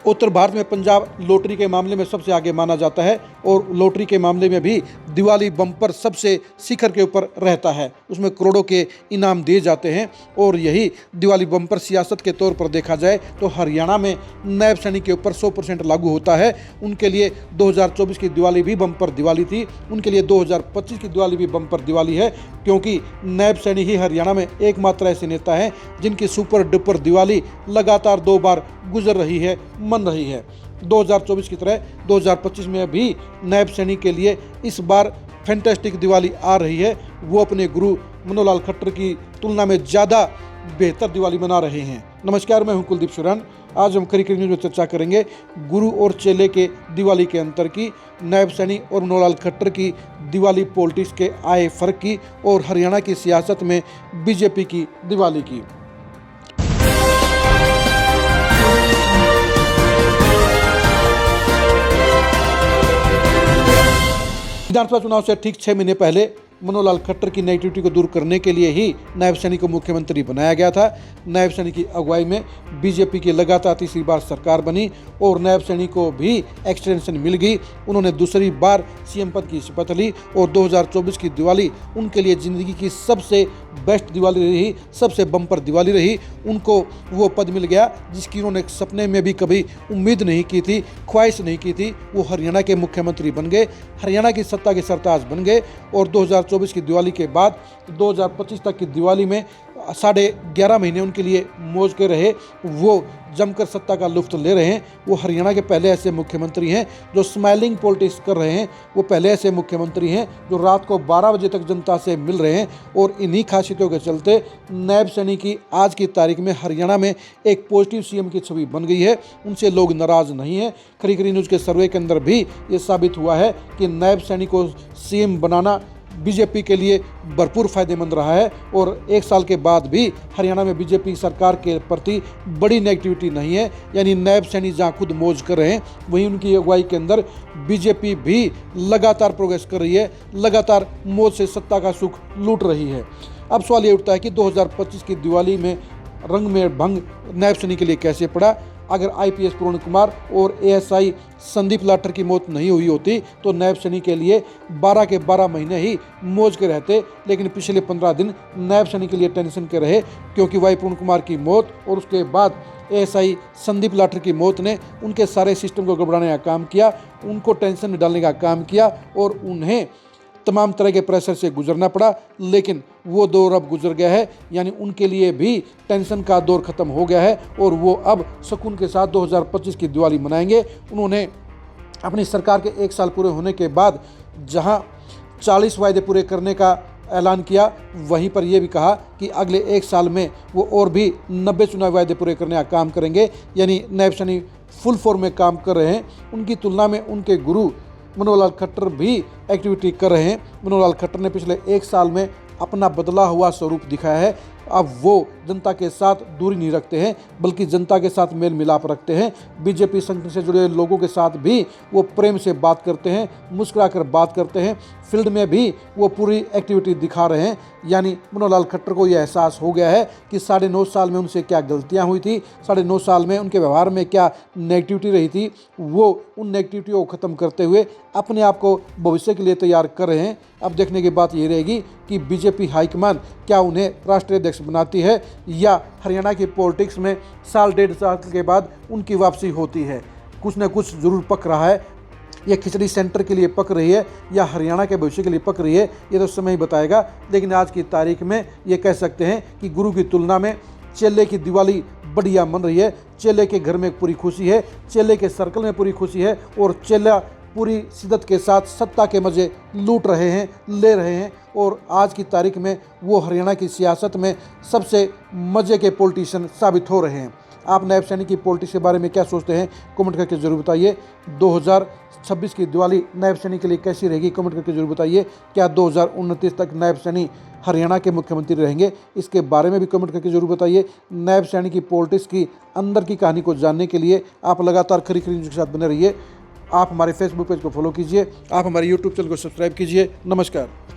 उत्तर भारत में पंजाब लॉटरी के मामले में सबसे आगे माना जाता है और लॉटरी के मामले में भी दिवाली बम्पर सबसे शिखर के ऊपर रहता है। उसमें करोड़ों के इनाम दिए जाते हैं और यही दिवाली बम्पर सियासत के तौर पर देखा जाए तो हरियाणा में नायब सैनिक के ऊपर 100% लागू होता है। उनके लिए 2024 की दिवाली भी बम्पर दिवाली थी, उनके लिए 2025 की दिवाली भी बम्पर दिवाली है, क्योंकि नायब सैनिक ही हरियाणा में एकमात्र ऐसे नेता हैं जिनकी सुपर डुपर दिवाली लगातार 2 बार गुजर रही है, मन रही है। 2024 की तरह 2025 में भी नायब सैनिक के लिए इस बार फैंटास्टिक दिवाली आ रही है। वो अपने गुरु मनोहर लाल खट्टर की तुलना में ज़्यादा बेहतर दिवाली मना रहे हैं। नमस्कार, मैं हूं कुलदीप सुरान। आज हम खरी न्यूज़ में चर्चा करेंगे गुरु और चेले के दिवाली के अंतर की, नायब सैनिक और मनोहर लाल खट्टर की दिवाली पॉलिटिक्स के आए फर्क की और हरियाणा की सियासत में बीजेपी की दिवाली की। विधानसभा चुनाव से ठीक 6 महीने पहले मनोहर लाल खट्टर की नेगेटिविटी को दूर करने के लिए ही नायब सैनिक को मुख्यमंत्री बनाया गया था। नायब सैनिक की अगुवाई में बीजेपी की लगातार तीसरी बार सरकार बनी और नायब सैनिक को भी एक्सटेंशन मिल गई। उन्होंने दूसरी बार सीएम पद की शपथ ली और 2024 की दिवाली उनके लिए ज़िंदगी की सबसे बेस्ट दिवाली रही, सबसे बम्पर दिवाली रही। उनको वो पद मिल गया जिसकी उन्होंने सपने में भी कभी उम्मीद नहीं की थी, ख्वाहिश नहीं की थी। वो हरियाणा के मुख्यमंत्री बन गए, हरियाणा की सत्ता के सरताज बन गए और 2024 की दिवाली के बाद 2025 तक की दिवाली में 11.5 महीने उनके लिए मौज के रहे। वो जमकर सत्ता का लुत्फ ले रहे हैं। वो हरियाणा के पहले ऐसे मुख्यमंत्री हैं जो स्माइलिंग पॉलिटिक्स कर रहे हैं। वो पहले ऐसे मुख्यमंत्री हैं जो रात को 12 बजे तक जनता से मिल रहे हैं और इन्हीं खासियतों के चलते नायब सैनिक की आज की तारीख में हरियाणा में एक पॉजिटिव सीएम की छवि बन गई है। उनसे लोग नाराज नहीं हैं। खरी न्यूज़ के सर्वे के अंदर भी ये साबित हुआ है कि नायब सैनिक को सीएम बनाना बीजेपी के लिए भरपूर फायदेमंद रहा है और 1 साल के बाद भी हरियाणा में बीजेपी सरकार के प्रति बड़ी नेगेटिविटी नहीं है। यानी नायब सैनिक जहां खुद मौज कर रहे हैं, वहीं उनकी अगुवाई के अंदर बीजेपी भी लगातार प्रोग्रेस कर रही है, लगातार मौज से सत्ता का सुख लूट रही है। अब सवाल ये उठता है कि 2025 की दिवाली में रंग में भंग नायब सैनिक के लिए कैसे पड़ा। अगर आईपीएस पूर्ण कुमार और एएसआई संदीप लाठर की मौत नहीं हुई होती तो नायब सैनिक के लिए 12 के 12 महीने ही मौज के रहते, लेकिन पिछले 15 दिन नायब सैनिक के लिए टेंशन के रहे, क्योंकि वाई पूर्ण कुमार की मौत और उसके बाद एएसआई संदीप लाठर की मौत ने उनके सारे सिस्टम को गड़बड़ाने का काम किया, उनको टेंशन में डालने का काम किया और उन्हें तमाम तरह के प्रेशर से गुजरना पड़ा। लेकिन वो दौर अब गुजर गया है, यानी उनके लिए भी टेंशन का दौर ख़त्म हो गया है और वो अब सुकून के साथ 2025 की दिवाली मनाएंगे। उन्होंने अपनी सरकार के 1 साल पूरे होने के बाद जहां 40 वायदे पूरे करने का ऐलान किया, वहीं पर यह भी कहा कि अगले 1 साल में वो और भी 90 चुनावी वायदे पूरे करने का काम करेंगे। यानी नायब सैनिक फुल फॉर्म में काम कर रहे हैं। उनकी तुलना में उनके गुरु मनोहर लाल खट्टर भी एक्टिविटी कर रहे हैं। मनोहर लाल खट्टर ने पिछले 1 साल में अपना बदला हुआ स्वरूप दिखाया है। अब वो जनता के साथ दूरी नहीं रखते हैं, बल्कि जनता के साथ मेल मिलाप रखते हैं। बीजेपी संगठन से जुड़े लोगों के साथ भी वो प्रेम से बात करते हैं, मुस्कुरा कर बात करते हैं। फील्ड में भी वो पूरी एक्टिविटी दिखा रहे हैं। यानी मनोहर लाल खट्टर को यह एहसास हो गया है कि 9.5 साल में उनसे क्या गलतियां हुई थी, 9.5 साल में उनके व्यवहार में क्या नेगेटिविटी रही थी। वो उन नेगेटिविटी को ख़त्म करते हुए अपने आप को भविष्य के लिए तैयार कर रहे हैं। अब देखने की बात ये रहेगी कि बीजेपी हाईकमान क्या उन्हें राष्ट्रीय अध्यक्ष बनाती है या हरियाणा की पॉलिटिक्स में 1.5 साल के बाद उनकी वापसी होती है। कुछ न कुछ ज़रूर पक रहा है। यह खिचड़ी सेंटर के लिए पक रही है या हरियाणा के भविष्य के लिए पक रही है, ये तो समय ही बताएगा। लेकिन आज की तारीख में ये कह सकते हैं कि गुरु की तुलना में चेले की दिवाली बढ़िया मन रही है। चेले के घर में पूरी खुशी है, चेले के सर्कल में पूरी खुशी है और चेला पूरी शिद्दत के साथ सत्ता के मज़े लूट रहे हैं, ले रहे हैं। और आज की तारीख में वो हरियाणा की सियासत में सबसे मज़े के पॉलिटिशियन साबित हो रहे हैं। आप नायब सैनिक की पॉलिटिक्स के बारे में क्या सोचते हैं, कमेंट करके ज़रूर बताइए। 2026 की दिवाली नायब सैनिक के लिए कैसी रहेगी, कमेंट करके ज़रूर बताइए। क्या 2029 तक नायब सैनिक हरियाणा के मुख्यमंत्री रहेंगे, इसके बारे में भी कमेंट करके ज़रूर बताइए। नायब सैनिक की पॉलिटिक्स की अंदर की कहानी को जानने के लिए आप लगातार खरी न्यूज़ के साथ बने रहिए। आप हमारे फेसबुक पेज को फॉलो कीजिए, आप हमारे यूट्यूब चैनल को सब्सक्राइब कीजिए। नमस्कार।